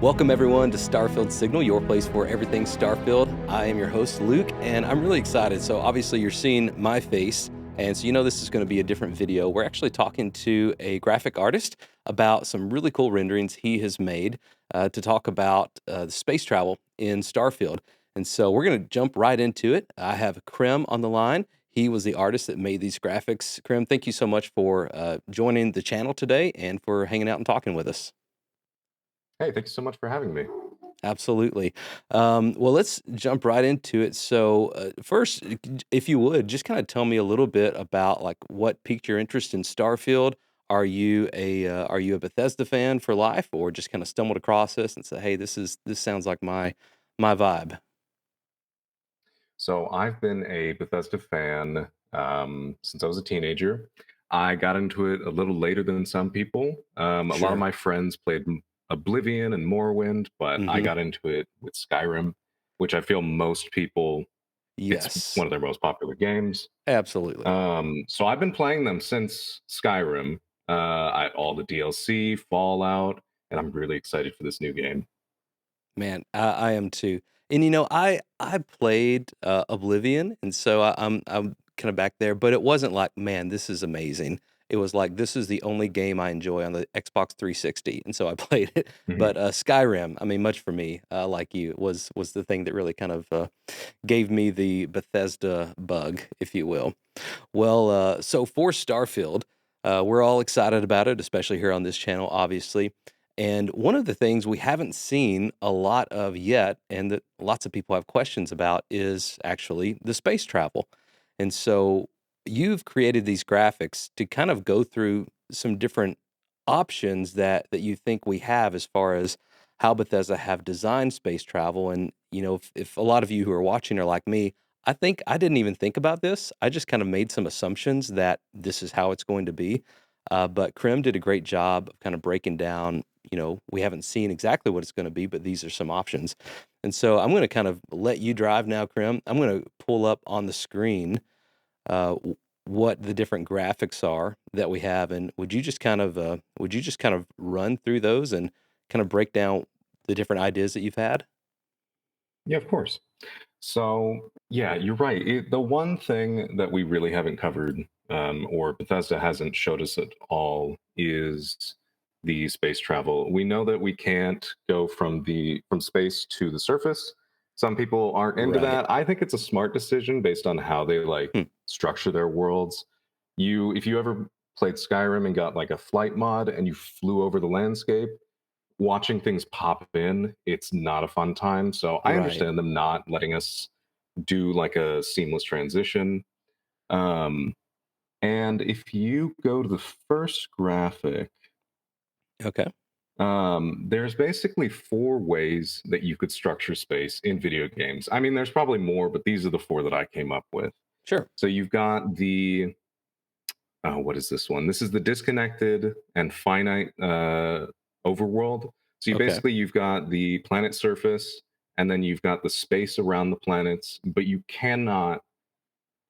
Welcome everyone to Starfield Signal, your place for everything Starfield. I am your host, Luke, and I'm really excited. So obviously you're seeing my face, and so you know this is going to be a different video. We're actually talking to a graphic artist about some really cool renderings he has made to talk about the space travel in Starfield. And so we're going to jump right into it. I have Krim on the line. He was the artist that made these graphics. Krim, thank you so much for joining the channel today and for hanging out and talking with us. Hey, thanks so much for having me. Absolutely. Well, let's jump right into it. So, first, if you would, just kind of tell me a little bit about like what piqued your interest in Starfield. Are you a Bethesda fan for life, or just kind of stumbled across this and said, "Hey, this sounds like my vibe." So I've been a Bethesda fan since I was a teenager. I got into it a little later than some people. A lot of Sure. my friends played Oblivion and Morrowind, but I Hmm. got into it with Skyrim, which I feel most people, it's Yes. one of their most popular games. Absolutely. So I've been playing them since Skyrim, all the DLC, Fallout, and I'm really excited for this new game. Man, I am too. And I played Oblivion, and so I'm kind of back there, but it wasn't like, man, this is amazing. It was like this is the only game I enjoy on the Xbox 360, and so I played it. Mhm. But Skyrim, I mean, much for me, like you, was the thing that really kind of gave me the Bethesda bug, if you will. Well, so for Starfield, we're all excited about it, especially here on this channel, obviously. And one of the things we haven't seen a lot of yet, and that lots of people have questions about, is actually the space travel. And so you've created these graphics to kind of go through some different options that you think we have as far as how Bethesda have designed space travel. And if a lot of you who are watching are like me, I think I didn't even think about this. I just kind of made some assumptions that this is how it's going to be. But Krim did a great job of kind of breaking down. We haven't seen exactly what it's going to be, but these are some options. And so I'm going to kind of let you drive now, Krim. I'm going to pull up on the screen what the different graphics are that we have, and would you just kind of run through those and kind of break down the different ideas that you've had? Yeah, of course. So, yeah, you're right. The one thing that we really haven't covered, or Bethesda hasn't showed us at all, is the space travel. We know that we can't go from space to the surface. Some people aren't into Right. that. I think it's a smart decision based on how they like Hmm. structure their worlds. If you ever played Skyrim and got like a flight mod and you flew over the landscape, watching things pop in, it's not a fun time. So I Right. understand them not letting us do like a seamless transition. Um, and if you go to the first graphic, Okay. there's basically four ways that you could structure space in video games. I mean, there's probably more, but these are the four that I came up with. Sure. So you've got what is this one? This is the disconnected and finite overworld. So Okay. you've got the planet surface, and then you've got the space around the planets, but you cannot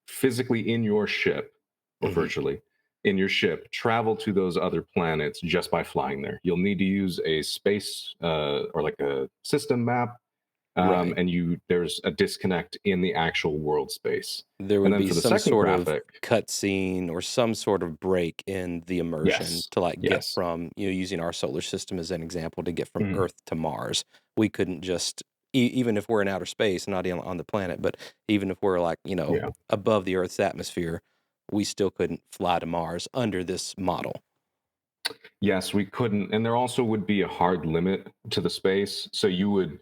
physically in your ship, or Hmm. virtually in your ship, travel to those other planets just by flying there. You'll need to use a space or like a system map, Right. and there's a disconnect in the actual world space. There And would then be for the some second sort of graphic, cutscene or some sort of break in the immersion yes, to like get yes. from, using our solar system as an example, to get from Mhm. Earth to Mars. We couldn't just, even if we're in outer space, not on the planet, but even if we're like, Yeah. above the Earth's atmosphere, we still couldn't fly to Mars under this model. Yes, we couldn't. And there also would be a hard limit to the space. So you would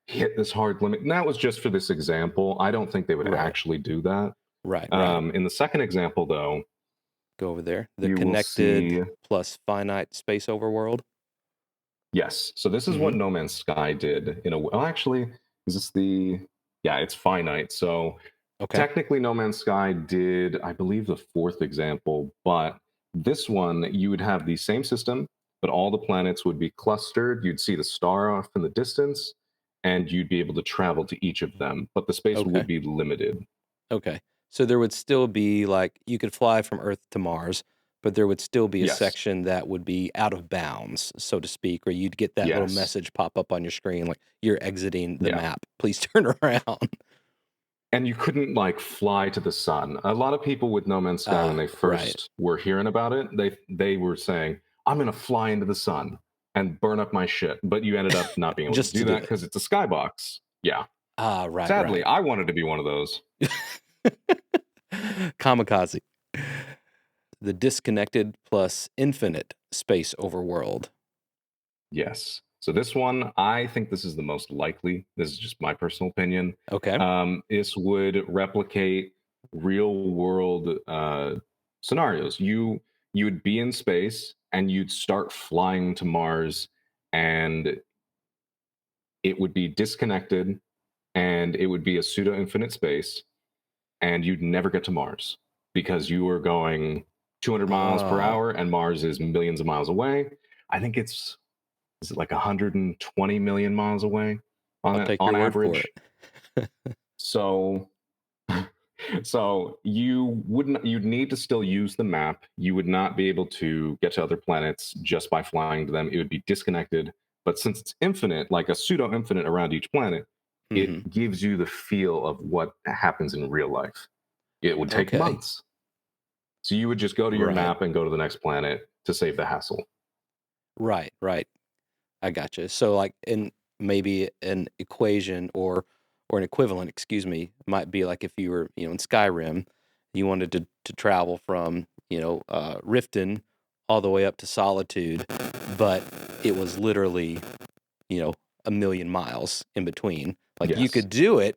hit this hard limit. And that was just for this example. I don't think they would Right. actually do that. Right. Right. In the second example, though, Go over there. The you will connected see, plus finite space overworld. yes. So this is what Hmm. No Man's Sky did. Well, actually, is this the, yeah, it's finite. So Okay. technically, No Man's Sky did, I believe, the fourth example, but this one, you would have the same system, but all the planets would be clustered. You'd see the star off in the distance, and you'd be able to travel to each of them, but the space would Okay. be limited. Okay. So there would still be like you could fly from Earth to Mars, but there would still be a Yes. section that would be out of bounds, so to speak, or you'd get that little Yes. message pop up on your screen like you're exiting the Yeah. map. Please turn around. And you couldn't like fly to the sun. A lot of people with No Man's Sky, when they Right. first were hearing about it, they were saying, "I'm gonna fly into the sun and burn up my shit." But you ended up not being able to Just do to do that it. because it's a skybox. Yeah. Right, Sadly, right. I wanted to be one of those. Kamikaze. The disconnected plus infinite space overworld. Yes. So this one, I think this is the most likely. This is just my personal opinion. Okay. This would replicate real world scenarios. You would be in space and you'd start flying to Mars, and it would be disconnected, and it would be a pseudo infinite space, and you'd never get to Mars because you were going 200 miles per Oh, hour, and Mars is millions of miles away. I think it's is it like 120 million miles away I'll take on your word for average. it. So so you'd need to still use the map. You would not be able to get to other planets just by flying to them. It would be disconnected. But since it's infinite, like a pseudo infinite around each planet, Hmm. it gives you the feel of what happens in real life. It would take Okay. months. So you would just go to your Right. map and go to the next planet to save the hassle. Right. Right. I gotcha. So like in maybe an equation or an equivalent, excuse me, might be like if you were, in Skyrim, you wanted to travel from, Riften all the way up to Solitude, but it was literally, you know, a million miles in between. Like you Yes. could do it,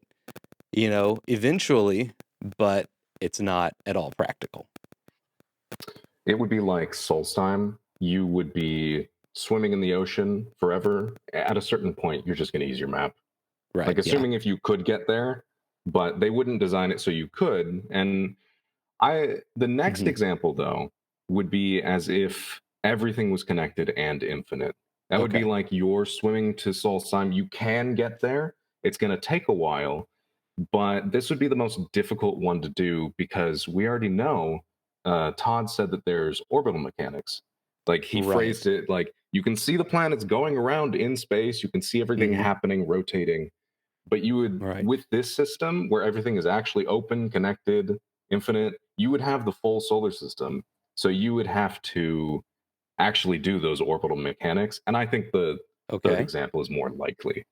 eventually, but it's not at all practical. It would be like Solstheim. You would be swimming in the ocean forever. At a certain point, you're just going to use your map. Right. Like, Yeah. assuming if you could get there, but they wouldn't design it so you could. And the next Hmm. example, though, would be as if everything was connected and infinite. That would be Okay. like you're swimming to Solstheim. You can get there. It's going to take a while, but this would be the most difficult one to do because we already know. Todd said that there's orbital mechanics. Like he phrased Right. it like you can see the planets going around in space, you can see everything Hmm. happening, rotating. But you would, Right. with this system where everything is actually open, connected, infinite, you would have the full solar system. So you would have to actually do those orbital mechanics. And I think the third Okay. example is more likely.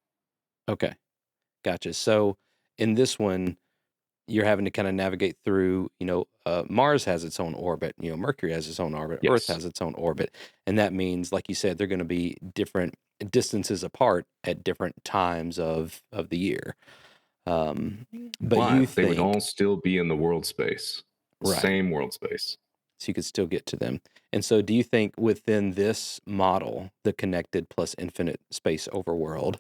Okay. Gotcha. So in this one, you're having to kind of navigate through, Mars has its own orbit, Mercury has its own orbit, Earth Yes. has its own orbit. And that means, like you said, they're going to be different distances apart at different times of the year. Um, but you But they would think, all still be in the world space, the right, same world space. so you could still get to them. And so do you think within this model, the connected plus infinite space overworld,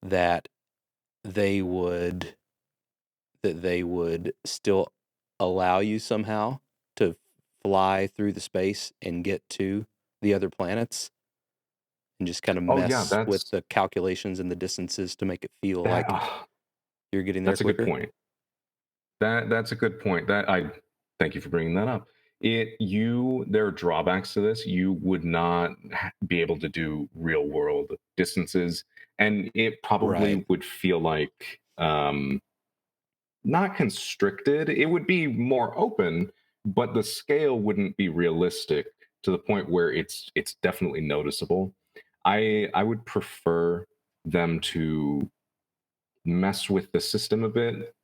that they would they would still allow you somehow to fly through the space and get to the other planets and just kind of Oh yeah, mess with the calculations and the distances to make it feel that. like you're getting there That's a good quicker? point. That's a good point. That I thank you for bringing that up. There are drawbacks to this. You would not be able to do real world distances, and it Right. probably would feel like not constricted. It would be more open, but the scale wouldn't be realistic to the point where it's definitely noticeable. I would prefer them to mess with the system a bit.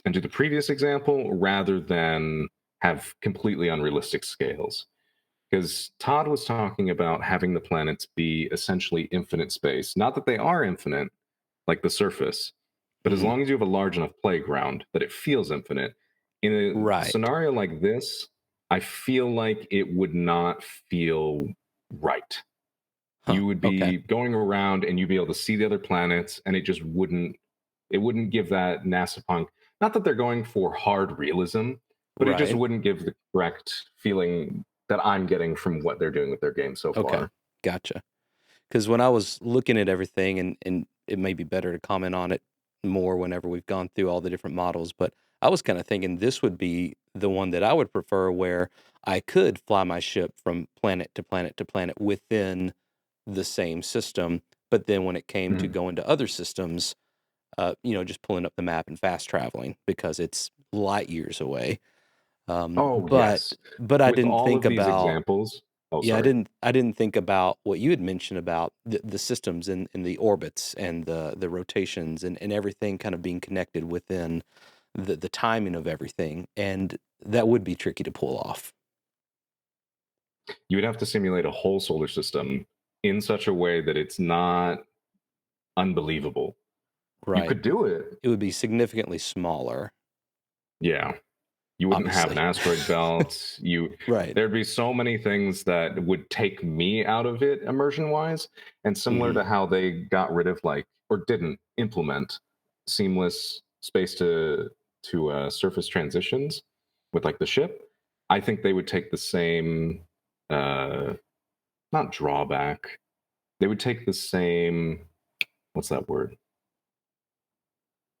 And do the previous example rather than have completely unrealistic scales. Because Todd was talking about having the planets be essentially infinite space. Not that they are infinite, like the surface, but as Hmm. long as you have a large enough playground that it feels infinite. In a Right. scenario like this, I feel like it would not feel right. Huh. You would Okay. be going around and you'd be able to see the other planets, and it wouldn't give that NASA punk. Not that they're going for hard realism, but it just Right. wouldn't give the correct feeling that I'm getting from what they're doing with their game so Okay. far. Gotcha. Because when I was looking at everything, and it may be better to comment on it more whenever we've gone through all the different models, but I was kind of thinking this would be the one that I would prefer, where I could fly my ship from planet to planet to planet within the same system. But then when it came to Mhm. going to other systems, just pulling up the map and fast traveling because it's light years away. Um, Oh, but yes. but I With didn't all think of these about examples, oh, yeah, I sorry. didn't think about what you had mentioned about the systems and the orbits and the rotations and everything kind of being connected within the timing of everything, and that would be tricky to pull off. You would have to simulate a whole solar system in such a way that it's not unbelievable. You Right. could do it. It would be significantly smaller, Yeah. You wouldn't have an obviously. asteroid belt. Right. There'd be so many things that would take me out of it immersion wise. And similar Mhm. to how they got rid of like or didn't implement seamless space to surface transitions with like the ship, I think they would take the same uh not drawback. They would take the same what's that word?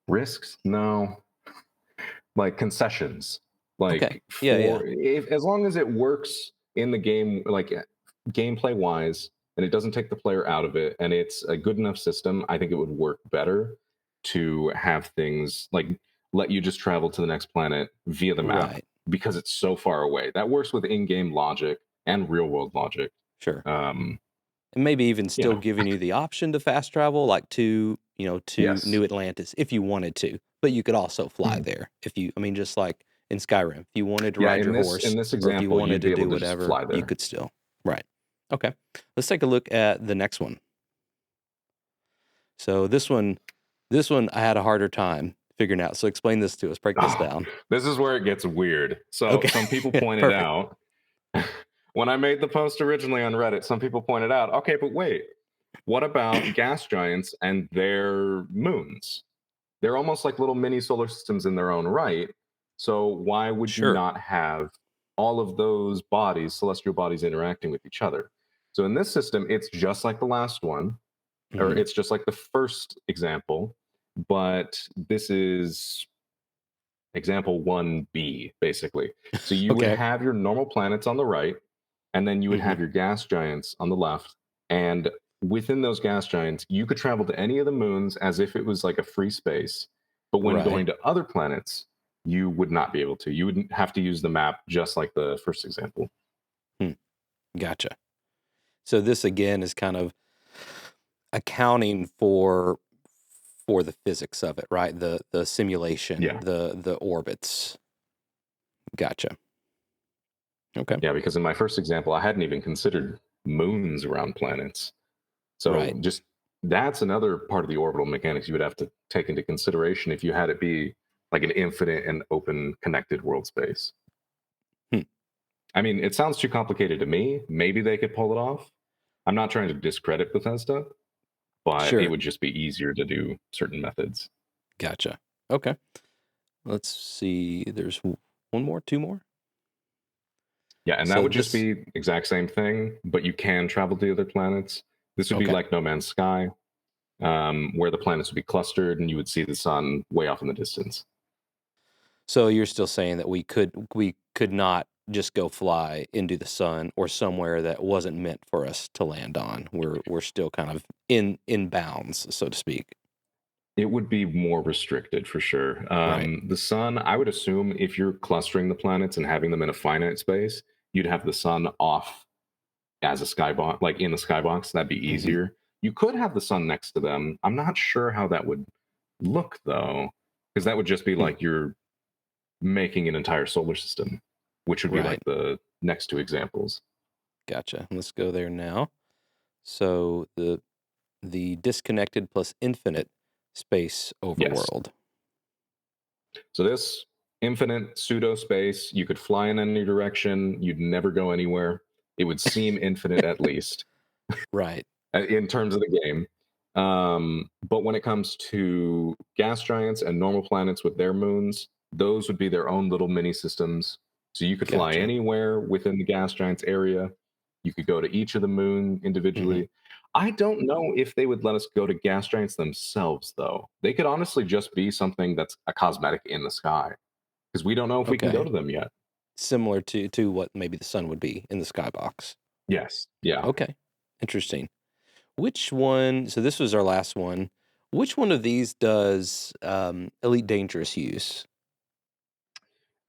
Risks? No, like concessions, Okay. like Yeah, yeah. for if as long as it works in the game, like gameplay wise, and it doesn't take the player out of it, and it's a good enough system, I think it would work better to have things like let you just travel to the next planet via the map Right. because it's so far away. That works with in-game logic and real-world logic. Sure. Um, And maybe even still yeah. giving you the option to fast travel, like to Yes. New Atlantis if you wanted to. But you could also fly Mhm. there I mean, just like in Skyrim, if you wanted to Yeah. ride In your this horse in this or if you example, wanted you'd to be able do to just whatever, fly you there. could still. Right. Okay. Let's take a look at the next one. So this one I had a harder time figuring out. So explain this to us. Break this Oh, down. this is where it gets weird. So Okay. some people pointed Perfect. out when I made the post originally on Reddit, some people pointed out, okay, but wait, what about gas giants and their moons? They're almost like little mini solar systems in their own right. So why would you Sure. not have all of those bodies, celestial bodies, interacting with each other? So in this system, it's just like the last one, or Hmm. it's just like the first example, but this is example 1B, basically. So you would Okay. have your normal planets on the right, and then you would Hmm. have your gas giants on the left. And within those gas giants, you could travel to any of the moons as if it was like a free space. But when Right. going to other planets, you would not be able to. You would have to use the map just like the first example. Hmm. Gotcha. So this again is kind of accounting for the physics of it, right? The simulation, Yeah. the orbits. Gotcha. Okay. Yeah. Because in my first example, I hadn't even considered moons around planets. So Right. just that's another part of the orbital mechanics you would have to take into consideration if you had it be like an infinite and open connected world space. Hmm. I mean, it sounds too complicated to me. Maybe they could pull it off. I'm not trying to discredit Bethesda, but it Sure. would just be easier to do certain methods. Gotcha. Okay. Let's see. There's one more, two more. Yeah, and that So would just this. be exact same thing, but you can travel to other planets. This would be Okay. like No Man's Sky, where the planets would be clustered and you would see the sun way off in the distance. So you're still saying that we could not just go fly into the sun or somewhere that wasn't meant for us to land on. We're still kind of in bounds, so to speak. It would be more restricted for sure. Right. The sun, I would assume if you're clustering the planets and having them in a finite space, you'd have the sun off as a skybox, like in the skybox. That'd be Hmm. easier. You could have the sun next to them. I'm not sure how that would look though, because that would just be Hmm. like you're making an entire solar system, which would be like Right. the next two examples. Gotcha. Let's go there now. So the disconnected plus infinite space Yes. overworld. So this infinite pseudo space, you could fly in any direction. You'd never go anywhere. It would seem infinite at least Right. in terms of the game. But when it comes to gas giants and normal planets with their moons, those would be their own little mini systems. So you could fly Gotcha. anywhere within the gas giants area. You could go to each of the moon Hmm. individually. I don't know if they would let us go to gas giants themselves, though. They could honestly just be something that's a cosmetic in the sky. because we don't know if we can go Okay. to them yet. Similar to what maybe the sun would be in the skybox. Yes. Yeah. Okay. Interesting. Which one? So this was our last one. Which one of these does Elite Dangerous use?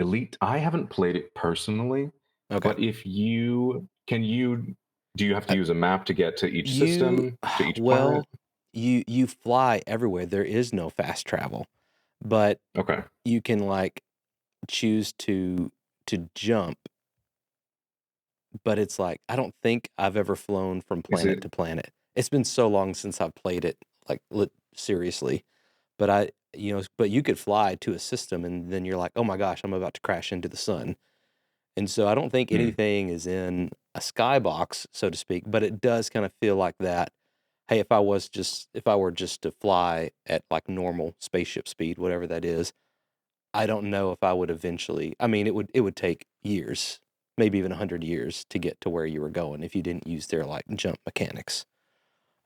Elite, I haven't played it personally, Okay. but if you can you do you have to Uh, use a map to get to each you system, to each planet? well, you fly everywhere. There is no fast travel, but Okay. you can like choose to jump. But it's like I don't think I've ever flown from Is planet it to planet. It's been so long since I've played it, like seriously. But but you could fly to a system and then you're like, oh my gosh, I'm about to crash into the sun. And so I don't think hmm, anything is in a skybox, so to speak, but it does kind of feel like that. Hey, if I were just to fly at like normal spaceship speed, whatever that is, I don't know if I would eventually. I mean, it would take years, maybe even 100 years to get to where you were going if you didn't use their like jump mechanics.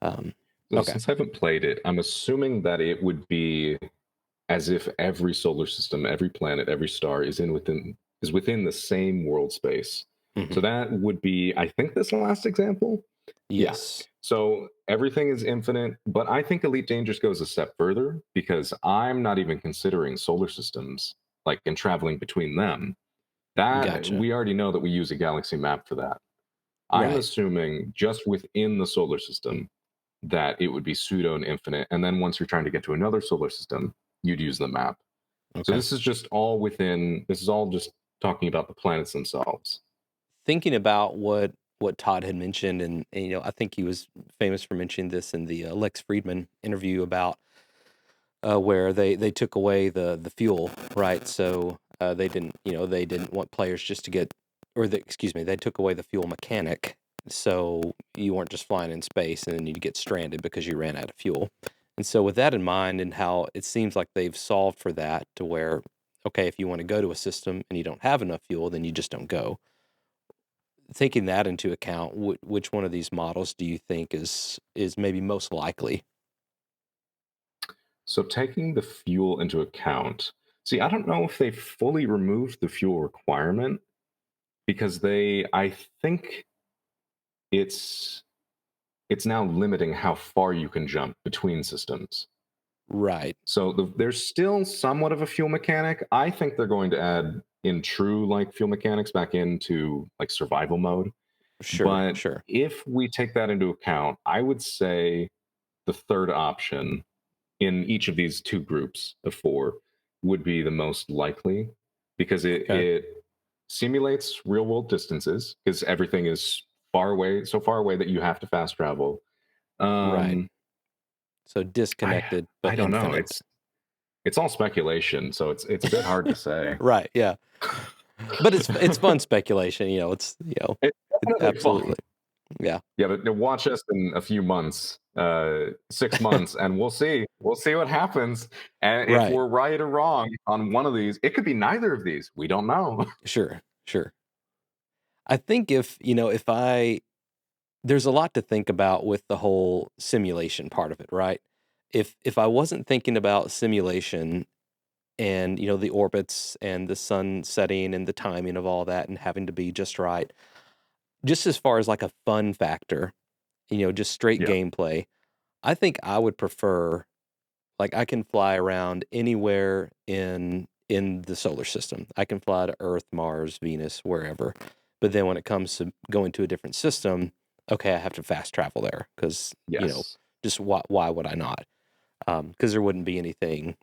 Um, so okay, since I haven't played it, I'm assuming that it would be as if every solar system, every planet, every star is within the same world space. hmm So that would be, I think, this last example. Yeah. yes, So everything is infinite, but I think Elite Dangerous goes a step further because I'm not even considering solar systems like and traveling between them. That gotcha. we already know that we use a galaxy map for that. I'm Right. assuming just within the solar system that it would be pseudo and infinite. And then once you're trying to get to another solar system, you'd use the map. So Okay. this is just all within, this is all just talking about the planets themselves. Thinking about what Todd had mentioned, and I think he was famous for mentioning this in the Lex Friedman interview about where they took away the fuel, right? So they didn't want players just to get, excuse me, they took away the fuel mechanic, so you weren't just flying in space and then you'd get stranded because you ran out of fuel. And so with that in mind, and how it seems like they've solved for that to where, okay, if you want to go to a system and you don't have enough fuel, then you just don't go. Taking that into account, which one of these models do you think is maybe most likely? So taking the fuel into account, see, I don't know if they fully removed the fuel requirement because I think it's it's now limiting how far you can jump between systems. Right. So there's still somewhat of a fuel mechanic. I think they're going to add in true like fuel mechanics back into like survival mode. Sure. But Sure. if we take that into account, I would say the third option in each of these two groups of four would be the most likely because Okay. it simulates real world distances because everything is far away, so far away that you have to fast travel. Right. Um, So I disconnected but I don't know. infinite. It's all speculation, so it's a bit hard to say. Right. Yeah. But it's fun speculation. It's It, definitely fun. absolutely. Yeah. Yeah, but watch us in a few months, 6 months, and we'll see. We'll see what happens. And if Right. we're right or wrong on one of these, it could be neither of these. We don't know. Sure. Sure. I think if I there's a lot to think about with the whole simulation part of it, right? If I wasn't thinking about simulation and the orbits and the sun setting and the timing of all that and having to be just right, just as far as like a fun factor, just straight Yeah. gameplay, I think I would prefer like I can fly around anywhere in the solar system. I can fly to Earth, Mars, Venus, wherever. But then when it comes to going to a different system, okay, I have to fast travel there because Yes. just why would I not? Because there wouldn't be anything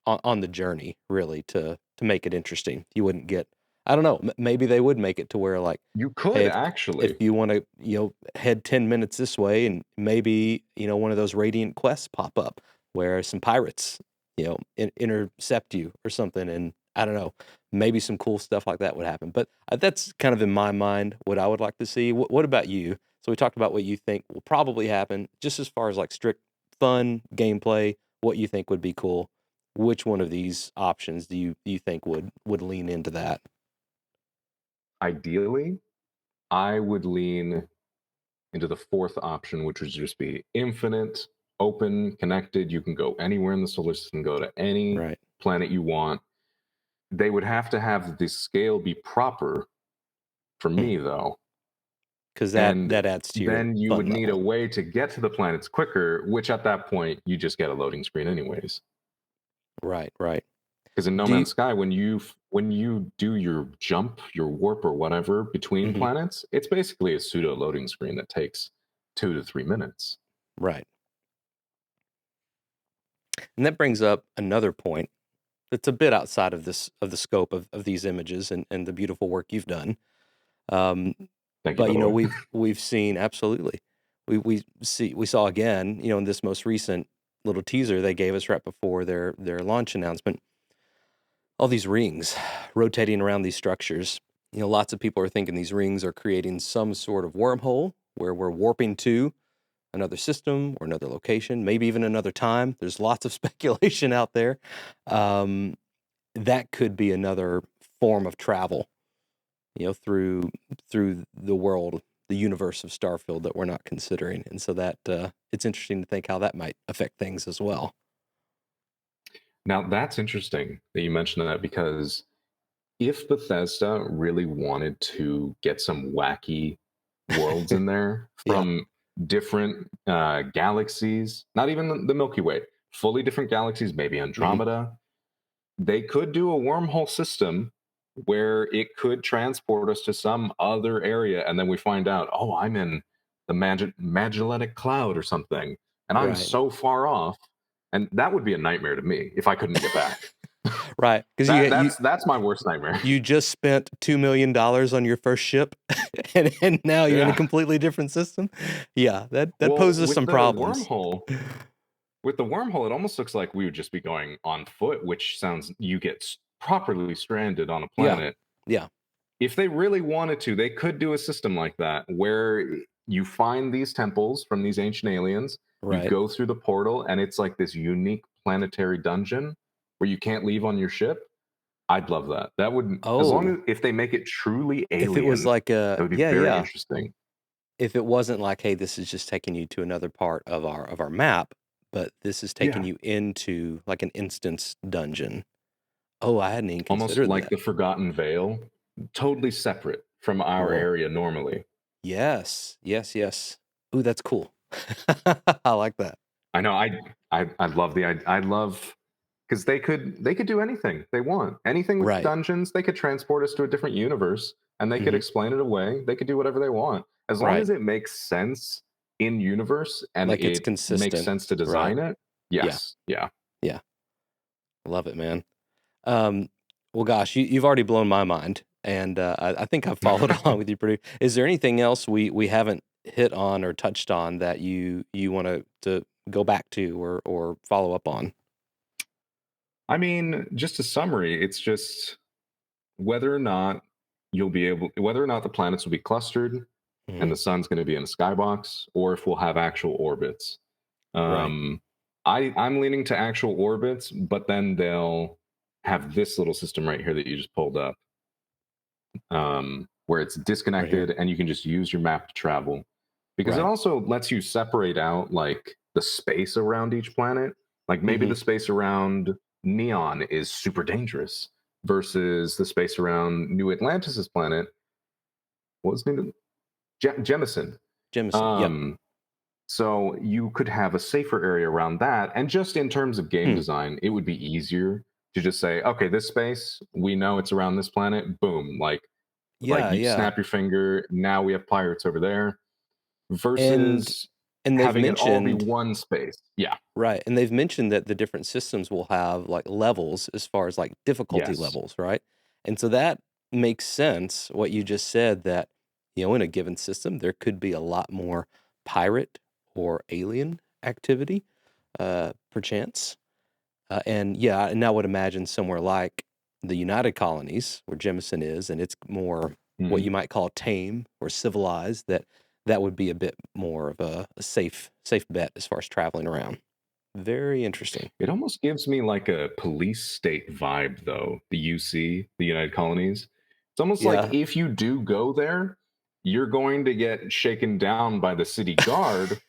on the journey really to make it interesting. You wouldn't get. I don't know. Maybe they would make it to where like, You hey, could if actually. you want to head 10 minutes this way, and maybe one of those radiant quests pop up where some pirates intercept you or something, and I don't know. Maybe some cool stuff like that would happen. But that's kind of in my mind what I would like to see. What about you? So we talked about what you think will probably happen, just as far as like strict fun gameplay. What you think would be cool? Which one of these options do you think would lean into that? Ideally, I would lean into the fourth option, which would just be infinite, open, connected. You can go anywhere in the solar system, go to any Right. planet you want. They would have to have the scale be proper for me, though. Because And that adds to your then you would fun need a level. way to get to the planets quicker, which at that point you just get a loading screen anyways. Right, right. Because in No Do you, Man's Sky, when you do your jump, your warp or whatever between mhm, planets, it's basically a pseudo loading screen that takes 2 to 3 minutes. right. And that brings up another point that's a bit outside of this of the scope of these images and the beautiful work you've done. Um, Thank you, but by you the know, way. we've seen absolutely. We saw again, you know, in this most recent little teaser they gave us right before their launch announcement, all these rings rotating around these structures. You know, lots of people are thinking these rings are creating some sort of wormhole where we're warping to another system or another location, maybe even another time. There's lots of speculation out there. Um, that could be another form of travel, you know, through the world, the universe of Starfield that we're not considering, and so that it's interesting to think how that might affect things as well. Now that's interesting that you mentioned that because if Bethesda really wanted to get some wacky worlds in there Yeah. from different galaxies, not even the Milky Way, fully different galaxies, maybe Hmm. Andromeda, they could do a wormhole system where it could transport us to some other area. And then we find out, oh, I'm in the Magellanic Cloud or something, and I'm Right. so far off. And that would be a nightmare to me if I couldn't get back. Right. Because That's my worst nightmare. you just spent $2 million on your first ship, and now you're in a Yeah. completely different system. Yeah, that Well, poses some problems. with the wormhole, it almost looks like we would just be going on foot, which sounds you get properly stranded on a Yeah. planet. Yeah. If they really wanted to, they could do a system like that where you find these temples from these ancient aliens, you Right. go through the portal, and it's like this unique planetary dungeon where you can't leave on your ship. I'd love that. That would, as long Oh, as if they make it truly if it was alien, like a that would be yeah, very yeah. interesting. If it wasn't like, "Hey, this is just taking you to another part of our map," but this is taking Yeah, you into, like, an instance dungeon. Oh, I hadn't even almost considered like that. the Forgotten Vale, totally separate from our Cool. area normally. Yes. Yes, yes. Ooh, that's cool. I like that. I know. I love I love because they could do anything they want. Anything with Right. dungeons, they could transport us to a different universe and they could Mhm. explain it away. They could do whatever they want as long Right. as it makes sense in universe and Like, it's it makes consistent. sense to Right. design it. Yeah. Yes, yeah. Yeah. Love it, man. Um, well, gosh, you've already blown my mind, and, I think I've followed along with you pretty is there anything else we haven't hit on or touched on that you wanna to go back to or follow up on? I mean, just a summary. It's just whether or not whether or not the planets will be clustered and Mhm. the sun's going to be in a skybox, or if we'll have actual orbits. Right. Um, I'm leaning to actual orbits, but then they'll have this little system right here that you just pulled up, where it's Right here. disconnected and you can just use your map to travel. Because it Right. also lets you separate out like the space around each planet. Like maybe Mhm. the space around Neon is super dangerous versus the space around New Atlantis's planet. What was the name? Jemison. Jemison. Yep. Um, so you could have a safer area around that. And just in terms of game Hmm. design, it would be easier to just say, okay, this space, we know it's around this planet. Boom. Like Yeah, you yeah. snap your finger. Now we have pirates over there. And Versus they've having it all be mentioned one space. Yeah. right, and they've mentioned that the different systems will have, like, levels as far as, like, difficulty Yes. levels, right? And so that makes sense, what you just said, that, you know, in a given system, there could be a lot more pirate or alien activity, perchance. And, yeah, and I would imagine somewhere like the United Colonies, where Jemison is, and it's more what you Mhm. might call tame or civilized, that would be a bit more of a safe bet as far as traveling around. Very interesting. It almost gives me like a police state vibe, though. The UC, the United Colonies. It's almost like Yeah. if you do go there, you're going to get shaken down by the city guard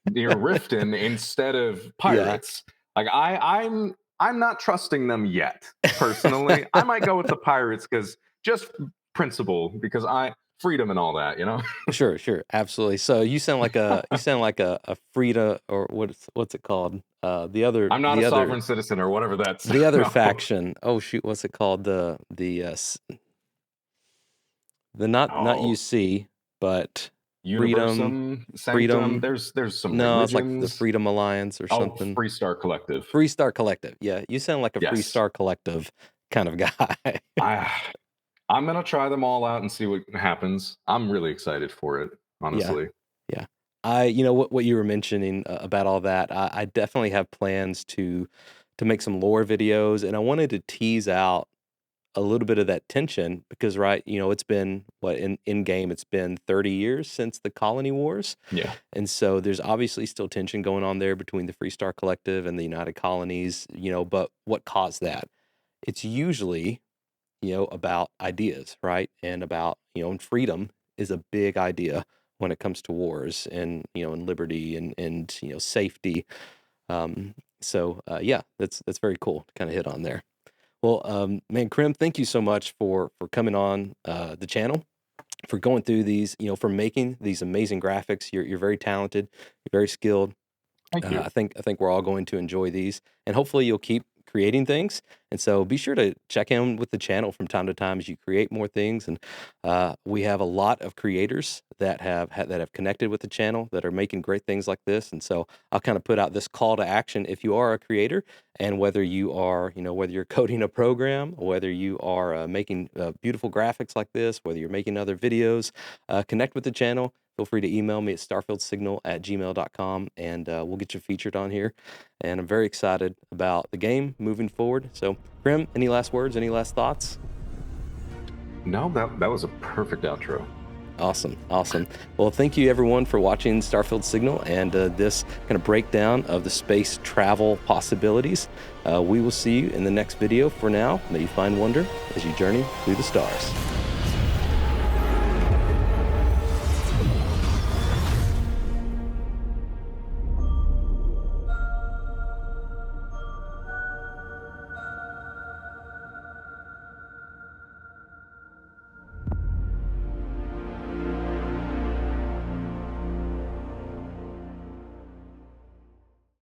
near Riften instead of Yeah. pirates. Like I'm not trusting them yet. Personally, I might go with the pirates because just principle, because I freedom and all that, you know. Sure, sure, absolutely. So you sound like a Frida, or what's it called? The other I'm not a sovereign citizen or whatever that's. the other No. faction. Oh shoot, what's it called? The not Oh, UC, but Freedom, Universum, Sanctum. Freedom. There's some No, it's like the religions. Freedom Alliance or Oh, something. Free Star Collective. Free Star Collective. Yeah, you sound like a Free Yes. Star Collective kind of guy. I I'm gonna try them all out and see what happens. I'm really excited for it, Yeah, honestly. yeah. What you were mentioning about all that. I definitely have plans to make some lore videos, and I wanted to tease out a little bit of that tension because, right, it's been what in game it's been 30 years since the Colony Wars, Yeah. and so there's obviously still tension going on there between the Free Star Collective and the United Colonies. But what caused that? It's usually about ideas, right? And about, and freedom is a big idea when it comes to wars and, and liberty and safety. Yeah, that's very cool to kind of hit on there. Well, man, Krim, thank you so much for coming on the channel, for going through these, for making these amazing graphics. You're very talented, you're very skilled. Thank you. I think we're all going to enjoy these, and hopefully you'll keep creating things. And so be sure to check in with the channel from time to time as you create more things. And we have a lot of creators that have connected with the channel that are making great things like this. And so I'll kind of put out this call to action if you are a creator, and whether you are, whether you're coding a program, whether you are making beautiful graphics like this, whether you're making other videos, connect with the channel. Feel free to email me at starfieldsignal@gmail.com, and we'll get you featured on here. And I'm very excited about the game moving forward. So, Krim, any last words, any last thoughts? No, that was a perfect outro. Awesome, awesome. Well, thank you everyone for watching Starfield Signal and this kind of breakdown of the space travel possibilities. We will see you in the next video. For now, may you find wonder as you journey through the stars.